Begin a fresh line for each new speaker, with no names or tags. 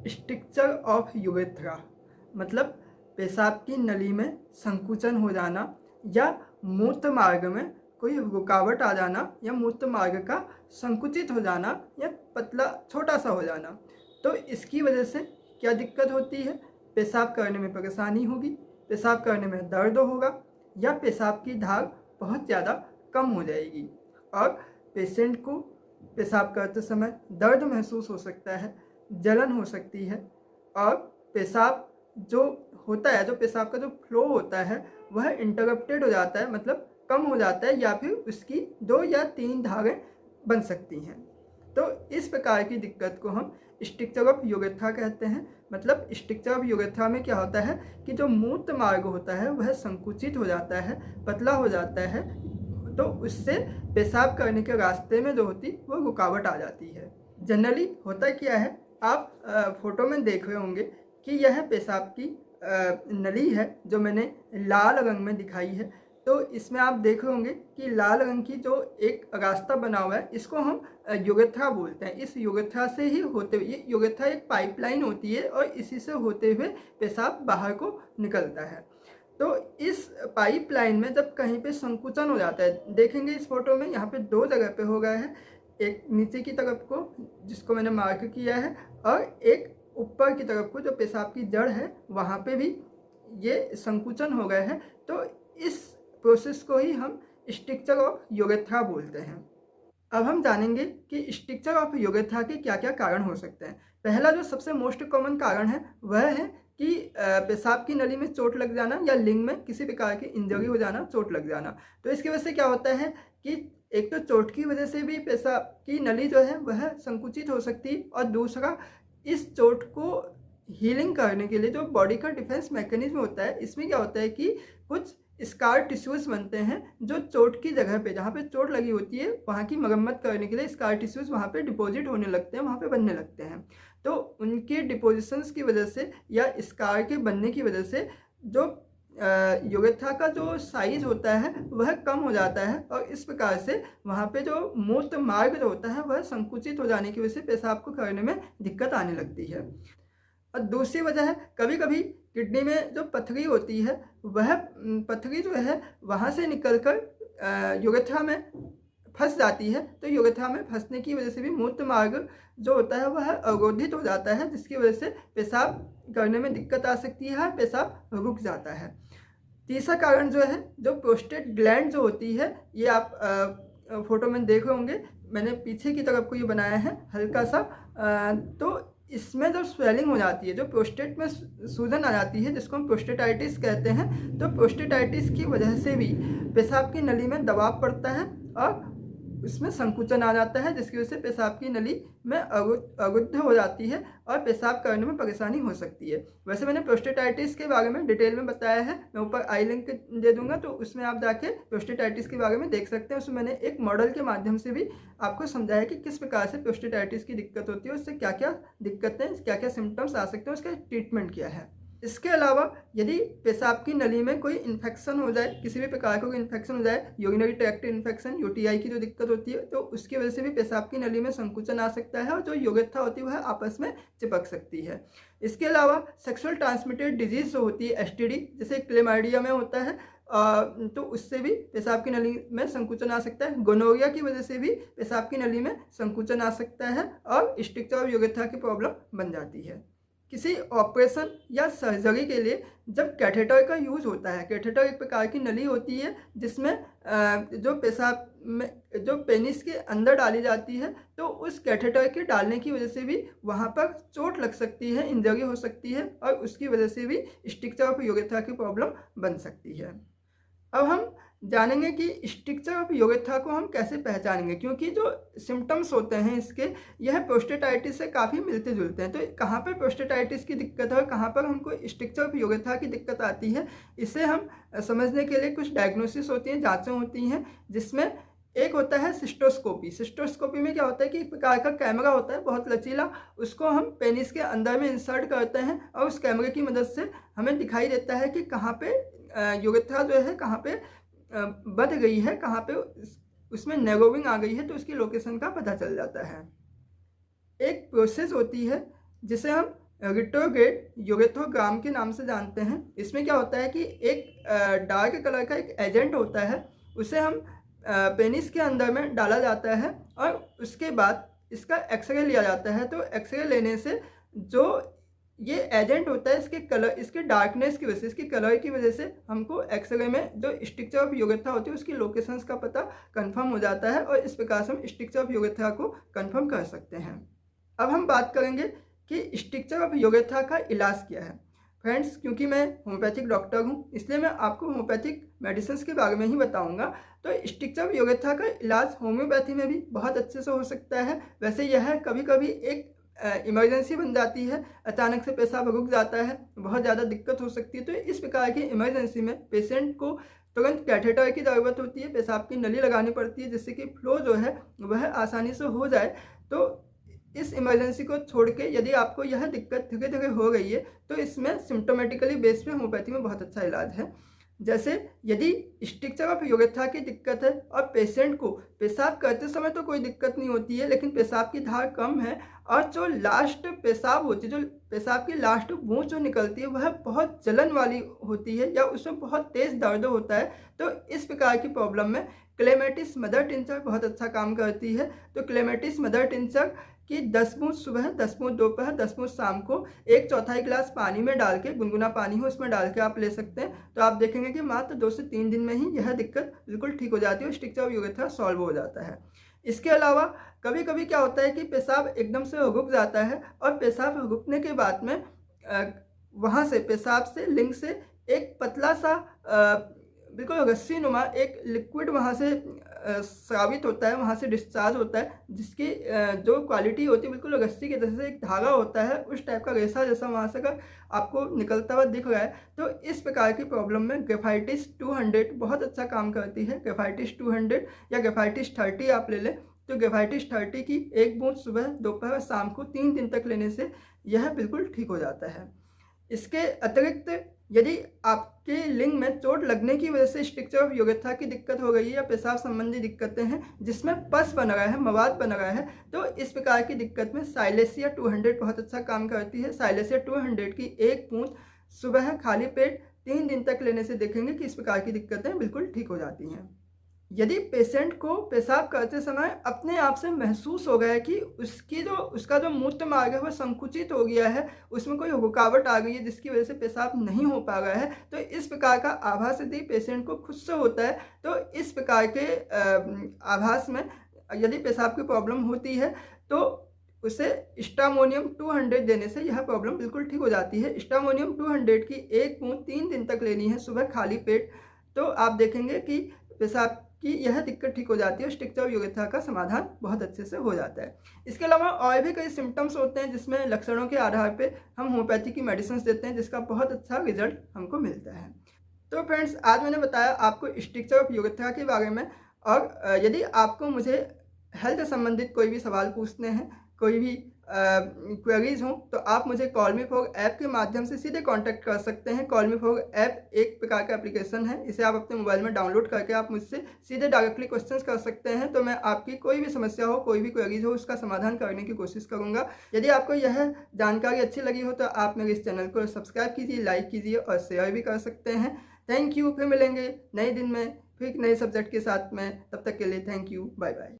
Structure of urethra मतलब पेशाब की नली में संकुचन हो जाना या मूत्र मार्ग में कोई रुकावट आ जाना या मूत्र मार्ग का संकुचित हो जाना या पतला छोटा सा हो जाना। तो इसकी वजह से क्या दिक्कत होती है? पेशाब करने में परेशानी होगी, पेशाब करने में दर्द होगा या पेशाब की धार बहुत ज़्यादा कम हो जाएगी और पेशेंट को पेशाब करते समय दर्द महसूस हो सकता है, जलन हो सकती है और पेशाब जो होता है, जो पेशाब का जो फ्लो होता है वह इंटरप्टेड हो जाता है, मतलब कम हो जाता है या फिर उसकी 2 या 3 धारें बन सकती हैं। तो इस प्रकार की दिक्कत को हम स्ट्रक्चर ऑफ यूरेथ्रा कहते हैं। मतलब स्ट्रक्चर ऑफ यूरेथ्रा में क्या होता है कि जो मूत्र मार्ग होता है वह संकुचित हो जाता है, पतला हो जाता है, तो उससे पेशाब करने के रास्ते में जो होती वो रुकावट आ जाती है। जनरली होता क्या है, आप फोटो में देख रहे होंगे कि यह पेशाब की नली है जो मैंने लाल रंग में दिखाई है। तो इसमें आप देख रहे होंगे कि लाल रंग की जो एक रास्ता बना हुआ है इसको हम यूरेथ्रा बोलते हैं। इस यूरेथ्रा से ही होते हुए, ये यूरेथ्रा एक पाइपलाइन होती है और इसी से होते हुए पेशाब बाहर को निकलता है। तो इस पाइपलाइन में जब कहीं पे संकुचन हो जाता है, देखेंगे इस फोटो में यहाँ पे 2 जगह पे हो गया है, एक नीचे की तरफ को जिसको मैंने मार्क किया है और एक ऊपर की तरफ को जो पेशाब की जड़ है वहाँ पे भी ये संकुचन हो गए हैं। तो इस प्रोसेस को ही हम स्ट्रक्चर ऑफ यूरेथ्रा बोलते हैं। अब हम जानेंगे कि स्ट्रक्चर ऑफ यूरेथ्रा के क्या क्या कारण हो सकते हैं। पहला जो सबसे मोस्ट कॉमन कारण है वह है कि पेशाब की नली में चोट लग जाना या लिंग में किसी प्रकार की इंजरी हो जाना, चोट लग जाना। तो इसकी वजह से क्या होता है कि एक तो चोट की वजह से भी पेशाब की नली जो है वह संकुचित हो सकती है और दूसरा इस चोट को हीलिंग करने के लिए जो बॉडी का डिफेंस मैकेनिज्म होता है, इसमें क्या होता है कि कुछ स्कार टिश्यूज़ बनते हैं जो चोट की जगह पे, जहाँ पे चोट लगी होती है वहाँ की मरम्मत करने के लिए स्कार टिश्यूज़ वहाँ पे डिपॉजिट होने लगते हैं, वहाँ पे बनने लगते हैं। तो उनके डिपोजिशंस की वजह से या स्कार के बनने की वजह से जो यूरेथ्रा का जो साइज होता है वह कम हो जाता है और इस प्रकार से वहाँ पे जो मूत्र मार्ग जो होता है वह संकुचित हो जाने की वजह से पेशाब को करने में दिक्कत आने लगती है। और दूसरी वजह है कभी कभी किडनी में जो पथरी होती है वह पथरी जो है वहाँ से निकलकर यूरेथ्रा में फंस जाती है। तो यूरेथ्रा में फंसने की वजह से भी मूत्र मार्ग जो होता है वह अवरोधित हो जाता है, जिसकी वजह से पेशाब करने में दिक्कत आ सकती है, पेशाब रुक जाता है। तीसरा कारण जो है, जो प्रोस्टेट ग्लैंड जो होती है, ये आप फोटो में देख रहे होंगे, मैंने पीछे की तरफ को ये बनाया है हल्का सा। तो इसमें जो स्वेलिंग हो जाती है, जो प्रोस्टेट में सूजन आ जाती है जिसको हम प्रोस्टेटाइटिस कहते हैं, तो प्रोस्टेटाइटिस की वजह से भी पेशाब की नली में दबाव पड़ता है और उसमें संकुचन आ जाता है, जिसकी वजह से पेशाब की नली में अवरुद्ध हो जाती है और पेशाब करने में परेशानी हो सकती है। वैसे मैंने प्रोस्टेटाइटिस के बारे में डिटेल में बताया है, मैं ऊपर आई लिंक दे दूंगा, तो उसमें आप जाके प्रोस्टेटाइटिस के बारे में देख सकते हैं। उसमें मैंने एक मॉडल के माध्यम से भी आपको समझाया कि किस प्रकार से प्रोस्टेटाइटिस की दिक्कत होती है, उससे क्या क्या दिक्कतें, क्या क्या सिम्टम्स आ सकते हैं, उसका ट्रीटमेंट क्या है। इसके अलावा यदि पेशाब की नली में कोई इन्फेक्शन हो जाए, किसी भी प्रकार का कोई इन्फेक्शन हो जाए, यूरिनरी ट्रैक्ट इन्फेक्शन, यूटीआई की जो दिक्कत होती है, तो उसकी वजह से भी पेशाब की नली में संकुचन आ सकता है और जो यूरेथ्रा होती है वह आपस में चिपक सकती है। इसके अलावा सेक्सुअल ट्रांसमिटेड डिजीज जो होती है, एसटीडी, जैसे क्लेमाइडिया में होता है, तो उससे भी पेशाब की नली में संकुचन आ सकता है। गोनोरिया की वजह से भी पेशाब की नली में संकुचन आ सकता है और स्ट्रक्चर ऑफ यूरेथ्रा की प्रॉब्लम बन जाती है। किसी ऑपरेशन या सर्जरी के लिए जब कैथेटर का यूज़ होता है, कैथेटर एक प्रकार की नली होती है जिसमें जो पेशाब में जो पेनिस के अंदर डाली जाती है, तो उस कैथेटर के डालने की वजह से भी वहाँ पर चोट लग सकती है, इंजरी हो सकती है और उसकी वजह से भी स्ट्रक्चर ऑफ यूरेथ्रा की प्रॉब्लम बन सकती है। अब हम जानेंगे कि स्ट्रक्चर ऑफ यूरेथ्रा को हम कैसे पहचानेंगे, क्योंकि जो सिम्टम्स होते हैं इसके, यह प्रोस्टेटाइटिस से काफ़ी मिलते जुलते हैं। तो कहाँ पर प्रोस्टेटाइटिस की दिक्कत है और कहाँ पर हमको स्ट्रक्चर ऑफ यूरेथ्रा की दिक्कत आती है, इसे हम समझने के लिए कुछ डायग्नोसिस होती हैं, जाँचें होती हैं, जिसमें एक होता है सिस्टोस्कोपी। सिस्टोस्कोपी में क्या होता है कि एक प्रकार का कैमरा होता है बहुत लचीला, उसको हम पेनिस के अंदर में इंसर्ट करते हैं और उस कैमरे की मदद से हमें दिखाई देता है कि कहाँ पे यूरेथ्रा जो है कहाँ पे बढ़ गई है, कहाँ पे उसमें नैरोइंग आ गई है, तो उसकी लोकेशन का पता चल जाता है। एक प्रोसेस होती है जिसे हम रिट्रोग्रेड यूरेथ्रोग्राम के नाम से जानते हैं। इसमें क्या होता है कि एक डार्क कलर का एक एजेंट होता है, उसे हम पेनिस के अंदर में डाला जाता है और उसके बाद इसका एक्सरे लिया जाता है। तो एक्सरे लेने से जो ये एजेंट होता है, इसके कलर, इसके डार्कनेस की वजह से, इसके कलर की वजह से हमको एक्सरे में जो स्ट्रक्चर ऑफ यूरेथ्रा होती है उसकी लोकेशंस का पता कंफर्म हो जाता है और इस प्रकार से हम स्ट्रक्चर ऑफ यूरेथ्रा को कंफर्म कर सकते हैं। अब हम बात करेंगे कि स्ट्रक्चर ऑफ यूरेथ्रा का इलाज क्या है। फ्रेंड्स, क्योंकि मैं होम्योपैथिक डॉक्टर हूँ, इसलिए मैं आपको होम्योपैथिक मेडिसिन के बारे में ही बताऊंगा। तो स्ट्रक्चर ऑफ यूरेथ्रा का इलाज होम्योपैथी में भी बहुत अच्छे से हो सकता है। वैसे यह कभी कभी एक इमरजेंसी बन जाती है, अचानक से पेशाब रुक जाता है, बहुत ज़्यादा दिक्कत हो सकती है। तो इस प्रकार की इमरजेंसी में पेशेंट को तुरंत कैथेटर की ज़रूरत होती है, पेशाब की नली लगानी पड़ती है जिससे कि फ्लो जो है वह आसानी से हो जाए। तो इस इमरजेंसी को छोड़ के यदि आपको यह दिक्कत धीरे धीरे हो गई है तो इसमें सिम्टोमेटिकली बेस पे होम्योपैथी में बहुत अच्छा इलाज है। जैसे यदि स्ट्रक्चर ऑफ यूरेथ्रा की दिक्कत है और पेशेंट को पेशाब करते समय तो कोई दिक्कत नहीं होती है, लेकिन पेशाब की धार कम है और जो लास्ट पेशाब होती है, जो पेशाब की लास्ट बूंद जो निकलती है वह बहुत जलन वाली होती है या उसमें बहुत तेज़ दर्द होता है, तो इस प्रकार की प्रॉब्लम में क्लेमेटिस मदर टिंचर बहुत अच्छा काम करती है। तो क्लेमेटिस मदर टिंचर कि 10 बूंद सुबह, 10 बूंद दोपहर, 10 बूंद शाम को 1/4 गिलास पानी में डाल के, गुनगुना पानी हो उसमें डाल के आप ले सकते हैं। तो आप देखेंगे कि मात्र 2 से 3 दिन में ही यह दिक्कत बिल्कुल ठीक हो जाती है और स्ट्रक्चर ऑफ यूरेथ्रा सॉल्व हो जाता है। इसके अलावा कभी कभी क्या होता है कि पेशाब एकदम से रुक जाता है और पेशाब रुकने के बाद में वहाँ से पेशाब से लिंग से एक पतला सा बिल्कुल रस्सी नुमा एक लिक्विड वहाँ से स्रावित होता है, वहाँ से डिस्चार्ज होता है, जिसकी जो क्वालिटी होती है बिल्कुल रस्सी के जैसे एक धागा होता है, उस टाइप का रेसा जैसा वहाँ से अगर आपको निकलता हुआ दिख रहा है तो इस प्रकार की प्रॉब्लम में ग्रेफाइटिस 200 बहुत अच्छा काम करती है। ग्रेफाइटिस 200 या ग्रेफाइटिस 30 आप ले लें, तो ग्रेफाइटिस 30 की 1 बूंद सुबह, दोपहर, शाम को 3 दिन तक लेने से यह बिल्कुल ठीक हो जाता है। इसके अतिरिक्त यदि आपके लिंग में चोट लगने की वजह से स्ट्रक्चर ऑफ यूरेथ्रा की दिक्कत हो गई है या पेशाब संबंधी दिक्कतें हैं जिसमें पस बन रहा है, मवाद बन रहा है, तो इस प्रकार की दिक्कत में साइलेसिया 200 बहुत अच्छा काम करती है। साइलेसिया 200 की 1 बूंद सुबह खाली पेट 3 दिन तक लेने से देखेंगे कि इस प्रकार की दिक्कतें बिल्कुल ठीक हो जाती हैं। यदि पेशेंट को पेशाब करते समय अपने आप से महसूस हो गया है कि उसका जो मूत्र मार्ग है वह संकुचित हो गया है, उसमें कोई रुकावट आ गई है जिसकी वजह से पेशाब नहीं हो पा रहा है, तो इस प्रकार का आभास यदि पेशेंट को खुद से होता है तो इस प्रकार के आभास में यदि पेशाब की प्रॉब्लम होती है तो उसे स्टामोनियम 200 देने से यह प्रॉब्लम बिल्कुल ठीक हो जाती है। स्टामोनियम 200 की 1 बूंद 3 दिन तक लेनी है सुबह खाली पेट, तो आप देखेंगे कि पेशाब कि यह दिक्कत ठीक हो जाती है और स्ट्रक्चर ऑफ यूरेथ्रा का समाधान बहुत अच्छे से हो जाता है। इसके अलावा और भी कई सिम्टम्स होते हैं जिसमें लक्षणों के आधार पे हम होम्योपैथी की मेडिसिन देते हैं जिसका बहुत अच्छा रिजल्ट हमको मिलता है। तो फ्रेंड्स, आज मैंने बताया आपको स्ट्रक्चर ऑफ यूरेथ्रा के बारे में, और यदि आपको मुझे हेल्थ संबंधित कोई भी सवाल पूछने हैं, कोई भी क्वेरीज हों, तो आप मुझे कॉल मी फॉर ऐप के माध्यम से सीधे कांटेक्ट कर सकते हैं। कॉल मी फॉर ऐप एक प्रकार का एप्लीकेशन है, इसे आप अपने मोबाइल में डाउनलोड करके आप मुझसे सीधे डायरेक्टली क्वेश्चंस कर सकते हैं। तो मैं आपकी कोई भी समस्या हो, कोई भी क्वेरीज हो, उसका समाधान करने की कोशिश करूंगा। यदि आपको यह जानकारी अच्छी लगी हो तो आप मेरे इस चैनल को सब्सक्राइब कीजिए, लाइक कीजिए और शेयर भी कर सकते हैं। Thank you. फिर मिलेंगे नए दिन में, फिर नए सब्जेक्ट के साथ में। तब तक के लिए थैंक यू, बाय बाय।